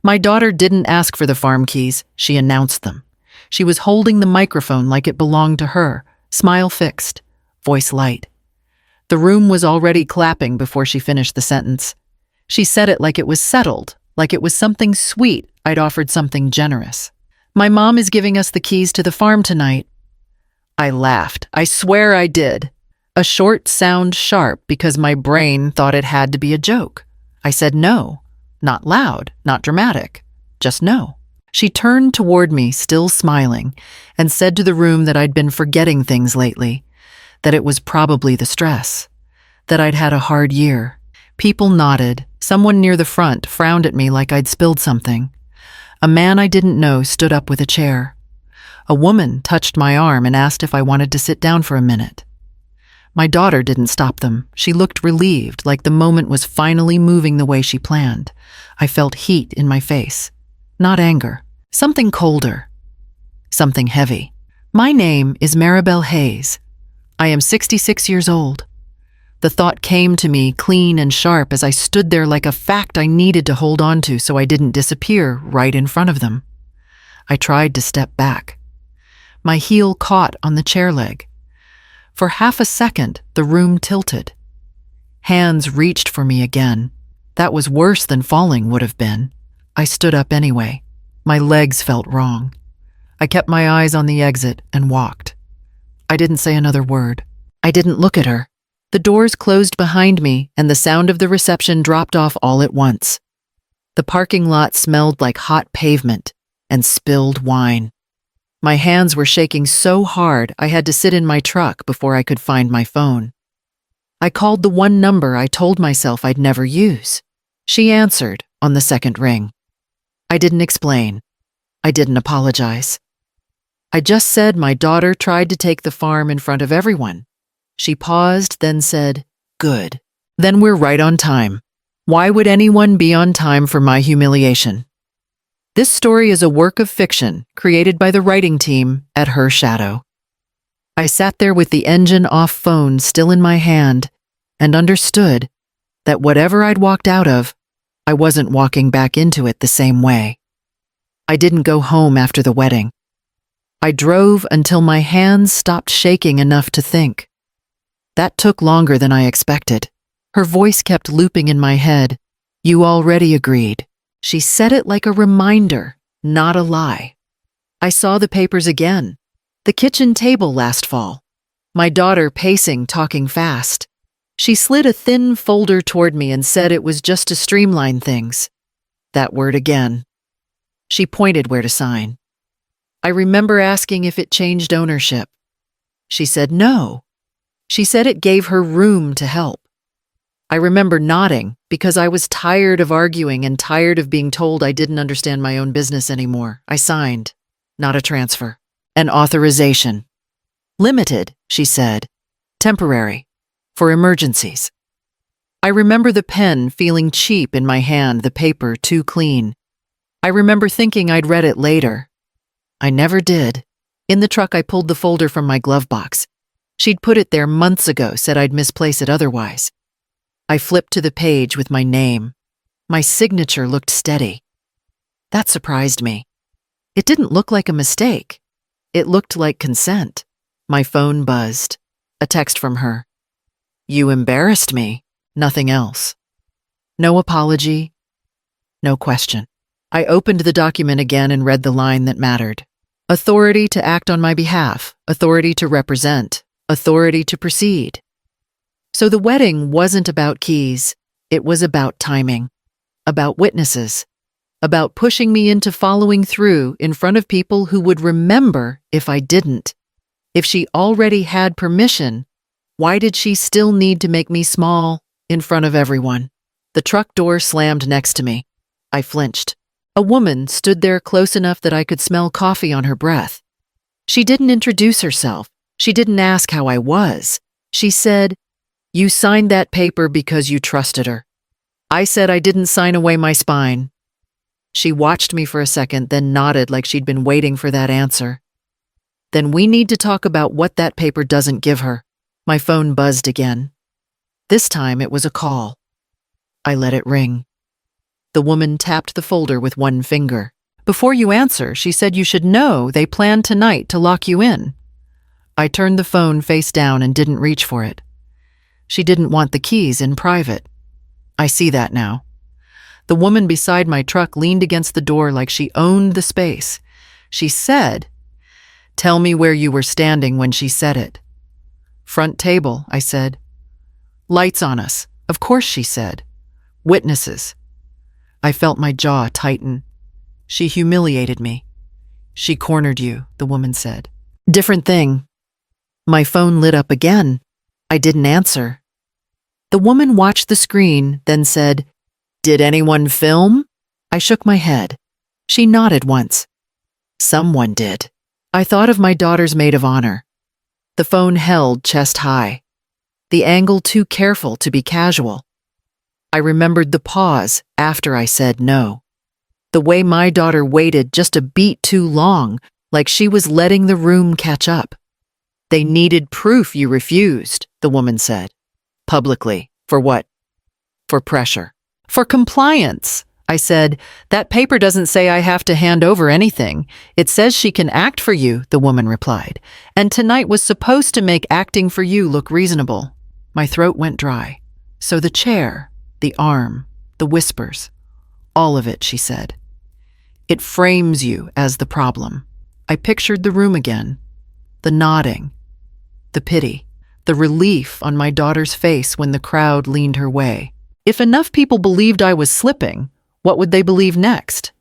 My daughter didn't ask for the farm keys, she announced them. She was holding the microphone like it belonged to her, smile fixed, voice light. The room was already clapping before she finished the sentence. She said it like it was settled, like it was something sweet I'd offered something generous. My mom is giving us the keys to the farm tonight. I laughed. I swear I did. A short sound sharp because my brain thought it had to be a joke. I said no. Not loud, not dramatic. Just no. She turned toward me, still smiling, and said to the room that I'd been forgetting things lately, that it was probably the stress, that I'd had a hard year. People nodded. Someone near the front frowned at me like I'd spilled something. A man I didn't know stood up with a chair. A woman touched my arm and asked if I wanted to sit down for a minute. My daughter didn't stop them. She looked relieved, like the moment was finally moving the way she planned. I felt heat in my face. Not anger. Something colder. Something heavy. My name is Maribel Hayes. I am 66 years old. The thought came to me clean and sharp as I stood there like a fact I needed to hold on to so I didn't disappear right in front of them. I tried to step back. My heel caught on the chair leg. For half a second, the room tilted. Hands reached for me again. That was worse than falling would have been. I stood up anyway. My legs felt wrong. I kept my eyes on the exit and walked. I didn't say another word. I didn't look at her. The doors closed behind me and the sound of the reception dropped off all at once. The parking lot smelled like hot pavement and spilled wine. My hands were shaking so hard I had to sit in my truck before I could find my phone. I called the one number I told myself I'd never use. She answered on the second ring. I didn't explain. I didn't apologize. I just said my daughter tried to take the farm in front of everyone. She paused, then said, "Good. Then we're right on time. Why would anyone be on time for my humiliation?" This story is a work of fiction created by the writing team at Her Shadow. I sat there with the engine-off phone still in my hand and understood that whatever I'd walked out of, I wasn't walking back into it the same way. I didn't go home after the wedding. I drove until my hands stopped shaking enough to think. That took longer than I expected. Her voice kept looping in my head. "You already agreed." She said it like a reminder, not a lie. I saw the papers again. The kitchen table last fall. My daughter pacing, talking fast. She slid a thin folder toward me and said it was just to streamline things. That word again. She pointed where to sign. I remember asking if it changed ownership. She said no. She said it gave her room to help. I remember nodding because I was tired of arguing and tired of being told I didn't understand my own business anymore. I signed, not a transfer, an authorization. Limited, she said. Temporary. For emergencies. I remember the pen feeling cheap in my hand, the paper too clean. I remember thinking I'd read it later. I never did. In the truck, I pulled the folder from my glove box. She'd put it there months ago, said I'd misplace it otherwise. I flipped to the page with my name. My signature looked steady. That surprised me. It didn't look like a mistake. It looked like consent. My phone buzzed. A text from her. "You embarrassed me." Nothing else. No apology. No question. I opened the document again and read the line that mattered. Authority to act on my behalf. Authority to represent. Authority to proceed. So the wedding wasn't about keys. It was about timing. About witnesses. About pushing me into following through in front of people who would remember if I didn't. If she already had permission, why did she still need to make me small in front of everyone? The truck door slammed next to me. I flinched. A woman stood there close enough that I could smell coffee on her breath. She didn't introduce herself. She didn't ask how I was. She said, "You signed that paper because you trusted her." I said I didn't sign away my spine. She watched me for a second, then nodded like she'd been waiting for that answer. "Then we need to talk about what that paper doesn't give her." My phone buzzed again. This time it was a call. I let it ring. The woman tapped the folder with one finger. Before you answer, she said you should know they planned tonight to lock you in. I turned the phone face down and didn't reach for it. She didn't want the keys in private. I see that now. The woman beside my truck leaned against the door like she owned the space. She said, "Tell me where you were standing when she said it." "Front table," I said. "Lights on us." "Of course," she said. "Witnesses." I felt my jaw tighten. She humiliated me. "She cornered you," the woman said. Different thing. My phone lit up again. I didn't answer. The woman watched the screen, then said, "Did anyone film?" I shook my head. She nodded once. Someone did. I thought of my daughter's maid of honor. The phone held chest high. The angle too careful to be casual. I remembered the pause after I said no. The way my daughter waited just a beat too long, like she was letting the room catch up. "They needed proof you refused," the woman said. "Publicly. For what?" "For pressure." "For compliance." I said, "That paper doesn't say I have to hand over anything. It says she can act for you," the woman replied. "And tonight was supposed to make acting for you look reasonable." My throat went dry. "So the chair, the arm, the whispers, all of it," she said. "It frames you as the problem." I pictured the room again. The nodding, the pity, the relief on my daughter's face when the crowd leaned her way. If enough people believed I was slipping, what would they believe next?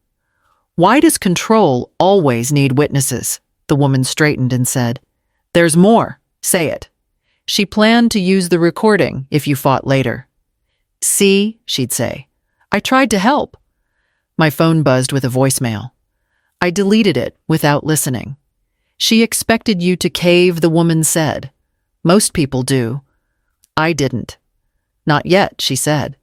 "Why does control always need witnesses?" The woman straightened and said, "There's more. Say it." She planned to use the recording if you fought later. "See," she'd say. "I tried to help." My phone buzzed with a voicemail. I deleted it without listening. "She expected you to cave," the woman said. "Most people do. I didn't." "Not yet," she said.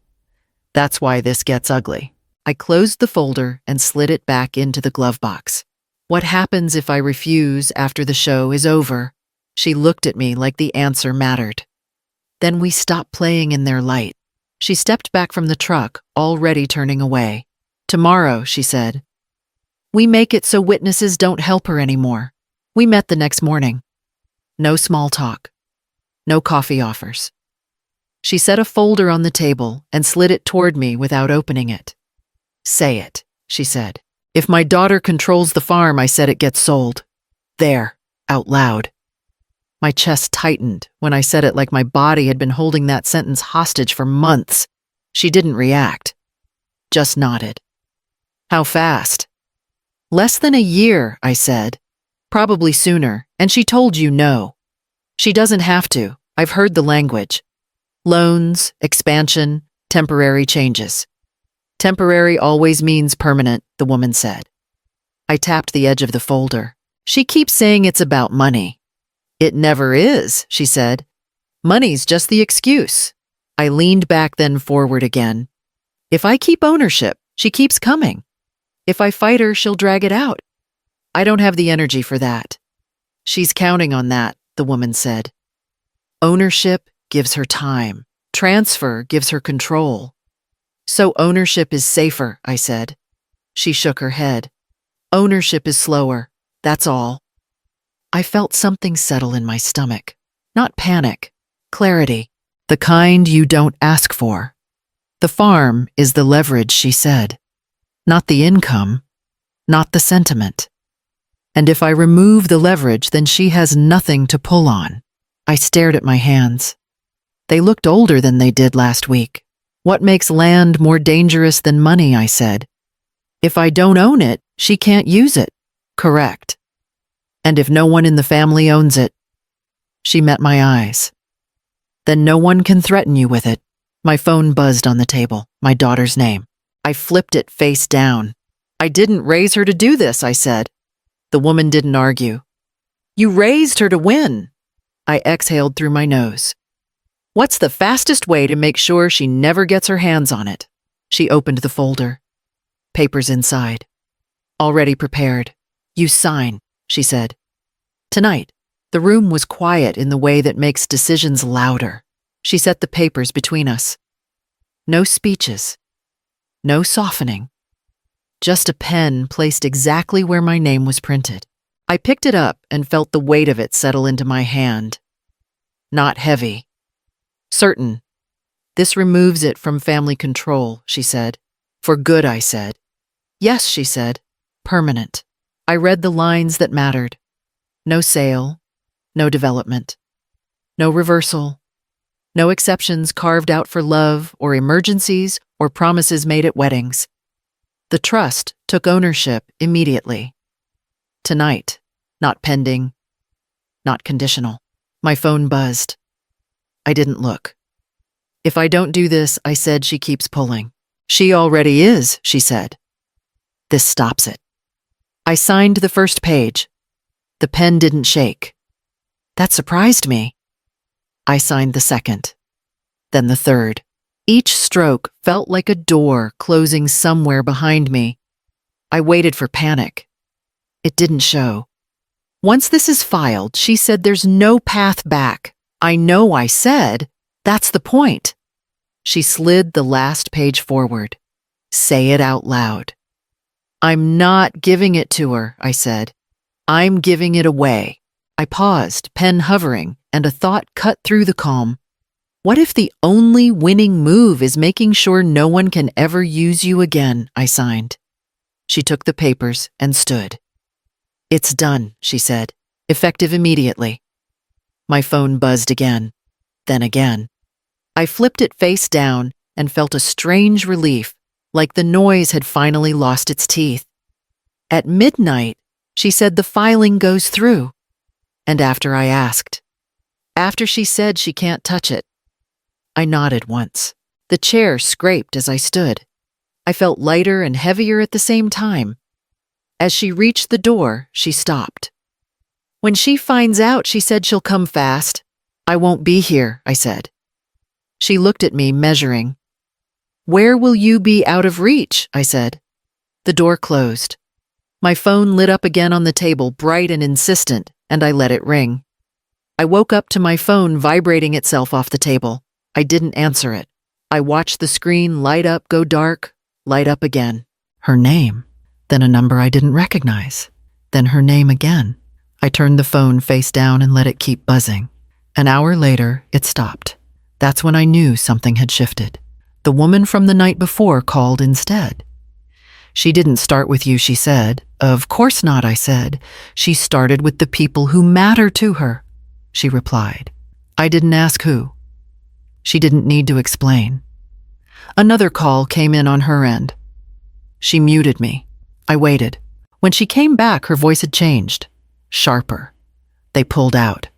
"That's why this gets ugly." I closed the folder and slid it back into the glove box. "What happens if I refuse after the show is over?" She looked at me like the answer mattered. "Then we stop playing in their light." She stepped back from the truck, already turning away. "Tomorrow," she said, "we make it so witnesses don't help her anymore." We met the next morning. No small talk. No coffee offers. She set a folder on the table and slid it toward me without opening it. "Say it," she said. "If my daughter controls the farm," I said, "it gets sold." There, out loud. My chest tightened when I said it like my body had been holding that sentence hostage for months. She didn't react. Just nodded. "How fast?" "Less than a year," I said. "Probably sooner, and she told you no." "She doesn't have to. I've heard the language. Loans, expansion, temporary changes." "Temporary always means permanent," the woman said. I tapped the edge of the folder. "She keeps saying it's about money." "It never is," she said. "Money's just the excuse." I leaned back, then forward again. "If I keep ownership, she keeps coming. If I fight her, she'll drag it out. I don't have the energy for that." "She's counting on that," the woman said. "Ownership gives her time. Transfer gives her control." "So ownership is safer," I said. She shook her head. "Ownership is slower. That's all." I felt something settle in my stomach. Not panic, clarity, the kind you don't ask for. The farm is the leverage, she said. Not the income, not the sentiment. And if I remove the leverage, then she has nothing to pull on. I stared at my hands. They looked older than they did last week. "What makes land more dangerous than money?" I said. "If I don't own it, she can't use it." "Correct." "And if no one in the family owns it?" She met my eyes. "Then no one can threaten you with it." My phone buzzed on the table, my daughter's name. I flipped it face down. "I didn't raise her to do this," I said. The woman didn't argue. "You raised her to win." I exhaled through my nose. "What's the fastest way to make sure she never gets her hands on it?" She opened the folder. Papers inside. "Already prepared. You sign," she said. "Tonight." The room was quiet in the way that makes decisions louder. She set the papers between us. No speeches. No softening. Just a pen placed exactly where my name was printed. I picked it up and felt the weight of it settle into my hand. Not heavy. Certain. This removes it from family control, she said. For good, I said. Yes, she said. Permanent. I read the lines that mattered. No sale. No development. No reversal. No exceptions carved out for love or emergencies or promises made at weddings. The trust took ownership immediately. Tonight, not pending, not conditional. My phone buzzed. I didn't look. If I don't do this, I said, she keeps pulling. She already is, she said. This stops it. I signed the first page. The pen didn't shake. That surprised me. I signed the second, then the third. Each stroke felt like a door closing somewhere behind me. I waited for panic. It didn't show. Once this is filed, she said, there's no path back. I know, I said. That's the point. She slid the last page forward. Say it out loud. I'm not giving it to her, I said. I'm giving it away. I paused, pen hovering, and a thought cut through the calm. What if the only winning move is making sure no one can ever use you again? I signed. She took the papers and stood. It's done, she said, effective immediately. My phone buzzed again, then again. I flipped it face down and felt a strange relief, like the noise had finally lost its teeth. At midnight, she said the filing goes through. And after I asked. After she said she can't touch it. I nodded once. The chair scraped as I stood. I felt lighter and heavier at the same time. As she reached the door, she stopped. When she finds out, she said, she'll come fast. I won't be here, I said. She looked at me, measuring. Where will you be out of reach? I said. The door closed. My phone lit up again on the table, bright and insistent, and I let it ring. I woke up to my phone vibrating itself off the table. I didn't answer it. I watched the screen light up, go dark, light up again. Her name. Then a number I didn't recognize. Then her name again. I turned the phone face down and let it keep buzzing. An hour later, it stopped. That's when I knew something had shifted. The woman from the night before called instead. She didn't start with you, she said. Of course not, I said. She started with the people who matter to her, she replied. I didn't ask who. She didn't need to explain. Another call came in on her end. She muted me. I waited. When she came back, her voice had changed. Sharper. They pulled out.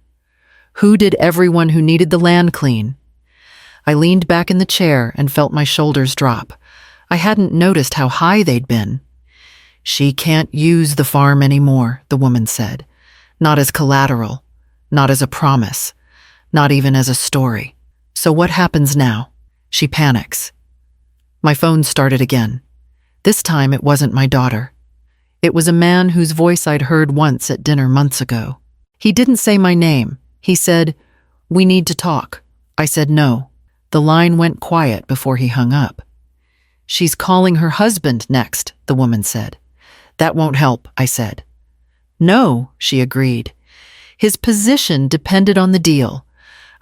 Who did everyone who needed the land clean? I leaned back in the chair and felt my shoulders drop. I hadn't noticed how high they'd been. She can't use the farm anymore, the woman said. Not as collateral, not as a promise, not even as a story. So what happens now? She panics. My phone started again. This time it wasn't my daughter. It was a man whose voice I'd heard once at dinner months ago. He didn't say my name. He said, "We need to talk." I said no. The line went quiet before he hung up. She's calling her husband next, the woman said. That won't help, I said. No, she agreed. His position depended on the deal.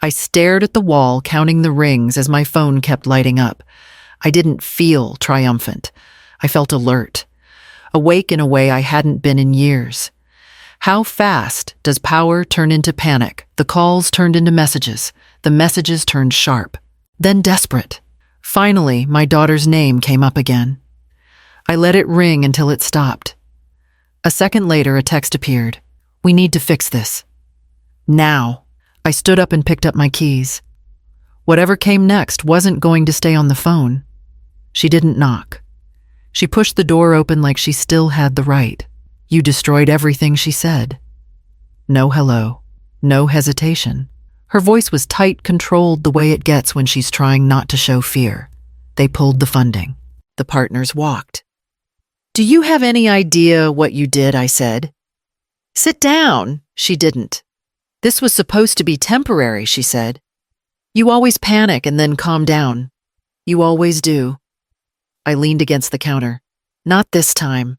I stared at the wall, counting the rings as my phone kept lighting up. I didn't feel triumphant. I felt alert, awake in a way I hadn't been in years. How fast does power turn into panic? The calls turned into messages. The messages turned sharp, then desperate. Finally, my daughter's name came up again. I let it ring until it stopped. A second later, a text appeared. We need to fix this. Now. I stood up and picked up my keys. Whatever came next wasn't going to stay on the phone. She didn't knock. She pushed the door open like she still had the right. You destroyed everything, she said. No hello. No hesitation. Her voice was tight, controlled the way it gets when she's trying not to show fear. They pulled the funding. The partners walked. Do you have any idea what you did? I said. Sit down. She didn't. This was supposed to be temporary, she said. You always panic and then calm down. You always do. I leaned against the counter. Not this time.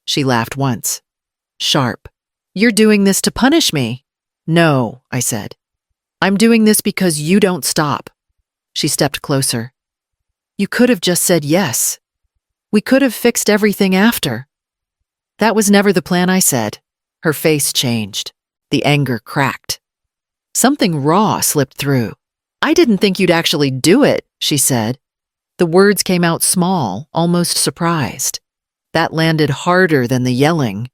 She laughed once. Sharp. You're doing this to punish me. No, I said. I'm doing this because you don't stop. She stepped closer. You could have just said yes. We could have fixed everything after. That was never the plan, I said. Her face changed. The anger cracked. Something raw slipped through. I didn't think you'd actually do it, she said. The words came out small, almost surprised. That landed harder than the yelling.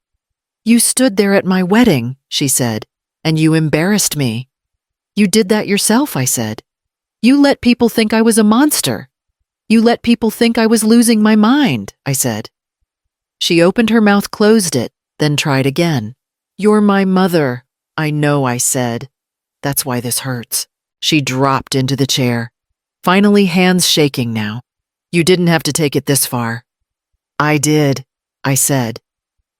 You stood there at my wedding, she said, and you embarrassed me. You did that yourself, I said. You let people think I was a monster. You let people think I was losing my mind, I said. She opened her mouth, closed it, then tried again. You're my mother. I know, I said. That's why this hurts. She dropped into the chair. Finally, hands shaking now. You didn't have to take it this far. I did, I said.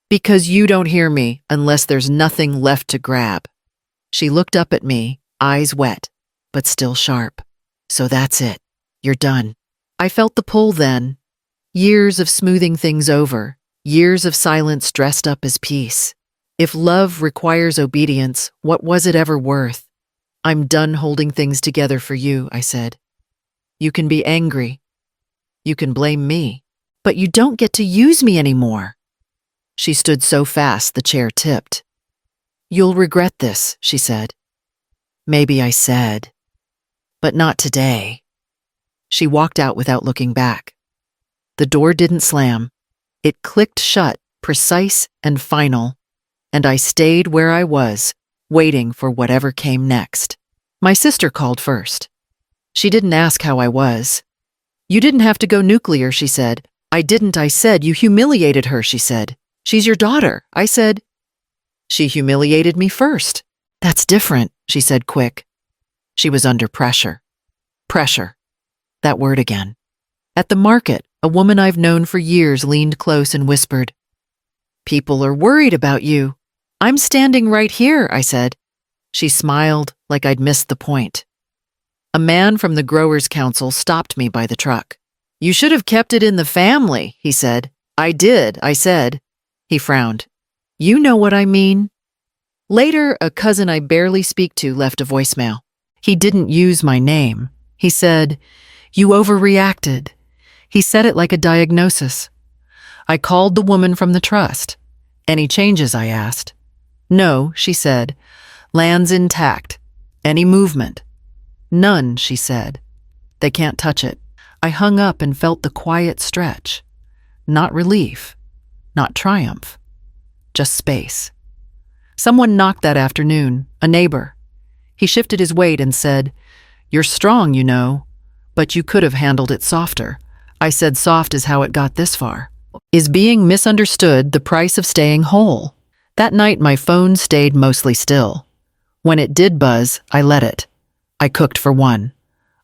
Because you don't hear me unless there's nothing left to grab. She looked up at me, eyes wet, but still sharp. So that's it. You're done. I felt the pull then. Years of smoothing things over. Years of silence dressed up as peace. If love requires obedience, what was it ever worth? I'm done holding things together for you, I said. You can be angry. You can blame me. But you don't get to use me anymore. She stood so fast the chair tipped. You'll regret this, she said. Maybe I said. But not today. She walked out without looking back. The door didn't slam. It clicked shut, precise and final, and I stayed where I was, waiting for whatever came next. My sister called first. She didn't ask how I was. You didn't have to go nuclear, she said. I didn't, I said. You humiliated her, she said. She's your daughter, I said. She humiliated me first. That's different, she said quick. She was under pressure. Pressure. That word again. At the market, a woman I've known for years leaned close and whispered, People are worried about you. I'm standing right here, I said. She smiled like I'd missed the point. A man from the Growers' Council stopped me by the truck. You should have kept it in the family, he said. I did, I said. He frowned. You know what I mean? Later, a cousin I barely speak to left a voicemail. He didn't use my name. He said, You overreacted. He said it like a diagnosis. I called the woman from the trust. Any changes, I asked. No, she said. Land's intact. Any movement? None, she said. They can't touch it. I hung up and felt the quiet stretch. Not relief. Not triumph. Just space. Someone knocked that afternoon, a neighbor. He shifted his weight and said, You're strong, you know, but you could have handled it softer. I said soft is how it got this far. Is being misunderstood the price of staying whole? That night my phone stayed mostly still. When it did buzz, I let it. I cooked for one.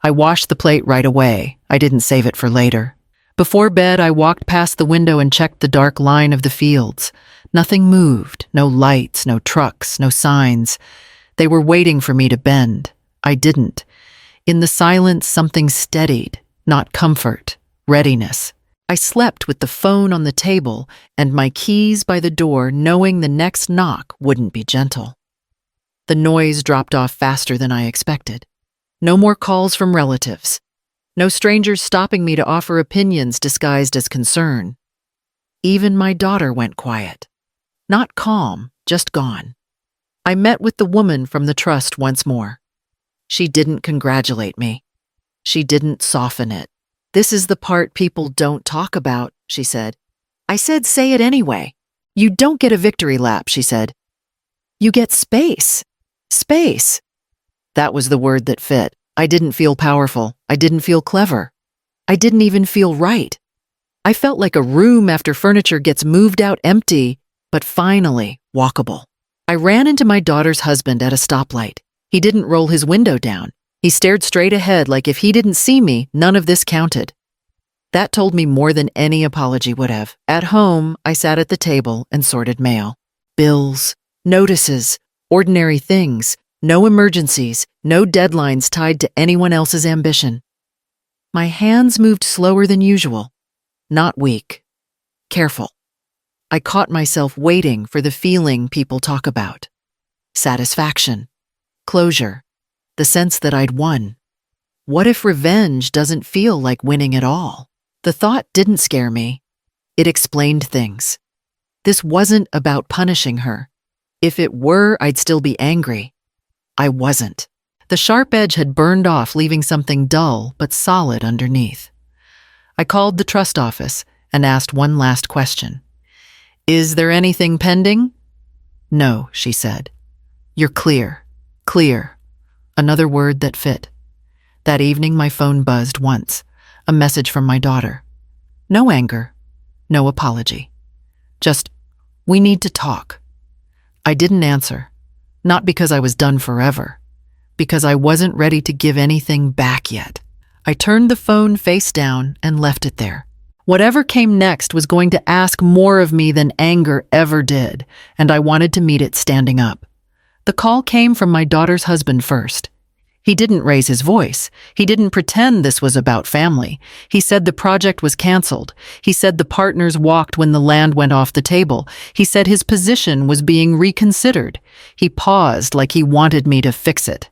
I washed the plate right away. I didn't save it for later. Before bed, I walked past the window and checked the dark line of the fields. Nothing moved, no lights, no trucks, no signs. They were waiting for me to bend. I didn't. In the silence, something steadied, not comfort, readiness. I slept with the phone on the table and my keys by the door, knowing the next knock wouldn't be gentle. The noise dropped off faster than I expected. No more calls from relatives. No strangers stopping me to offer opinions disguised as concern. Even my daughter went quiet. Not calm, just gone. I met with the woman from the trust once more. She didn't congratulate me. She didn't soften it. This is the part people don't talk about, she said. I said, say it anyway. You don't get a victory lap, she said. You get space. Space. That was the word that fit. I didn't feel powerful. I didn't feel clever. I didn't even feel right. I felt like a room after furniture gets moved out empty, but finally walkable. I ran into my daughter's husband at a stoplight. He didn't roll his window down. He stared straight ahead like if he didn't see me, none of this counted. That told me more than any apology would have. At home, I sat at the table and sorted mail. Bills, notices, ordinary things, no emergencies, no deadlines tied to anyone else's ambition. My hands moved slower than usual. not weak, careful. I caught myself waiting for the feeling people talk about. Satisfaction, closure, the sense that I'd won. What if revenge doesn't feel like winning at all? The thought didn't scare me. It explained things. This wasn't about punishing her. If it were, I'd still be angry. I wasn't. The sharp edge had burned off, leaving something dull but solid underneath. I called the trust office and asked one last question. Is there anything pending? No, she said. You're clear. Clear. Another word that fit. That evening my phone buzzed once. A message from my daughter. No anger. No apology. Just, we need to talk. I didn't answer. Not because I was done forever. Because I wasn't ready to give anything back yet. I turned the phone face down and left it there. Whatever came next was going to ask more of me than anger ever did, and I wanted to meet it standing up. The call came from my daughter's husband first. He didn't raise his voice. He didn't pretend this was about family. He said the project was canceled. He said the partners walked when the land went off the table. He said his position was being reconsidered. He paused like he wanted me to fix it.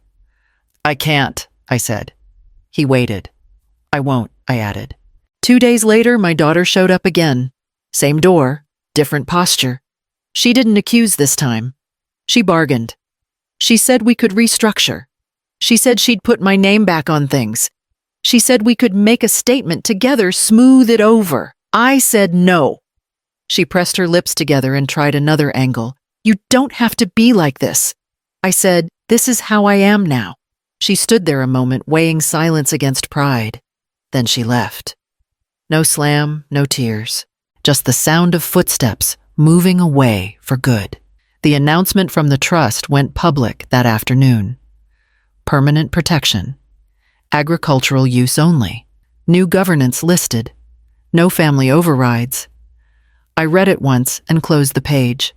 I can't, I said. He waited. I won't, I added. 2 days later, my daughter showed up again. Same door, different posture. She didn't accuse this time. She bargained. She said we could restructure. She said she'd put my name back on things. She said we could make a statement together, smooth it over. I said no. She pressed her lips together and tried another angle. You don't have to be like this. I said, this is how I am now. She stood there a moment, weighing silence against pride. Then she left. No slam, no tears. Just the sound of footsteps moving away for good. The announcement from the trust went public that afternoon. Permanent protection. Agricultural use only. New governance listed. No family overrides. I read it once and closed the page.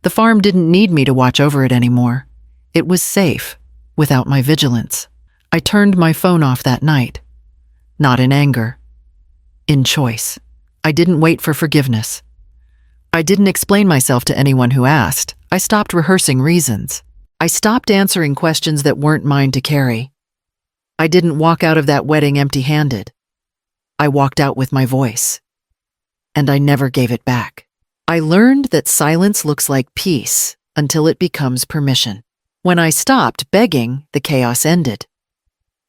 The farm didn't need me to watch over it anymore. It was safe, without my vigilance. I turned my phone off that night. Not in anger. In choice. I didn't wait for forgiveness. I didn't explain myself to anyone who asked. I stopped rehearsing reasons. I stopped answering questions that weren't mine to carry. I didn't walk out of that wedding empty-handed. I walked out with my voice. And I never gave it back. I learned that silence looks like peace until it becomes permission. When I stopped begging, the chaos ended.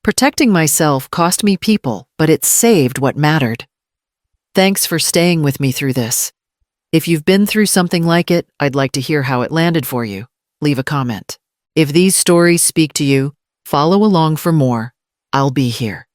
Protecting myself cost me people, but it saved what mattered. Thanks for staying with me through this. If you've been through something like it, I'd like to hear how it landed for you. Leave a comment. If these stories speak to you, follow along for more. I'll be here.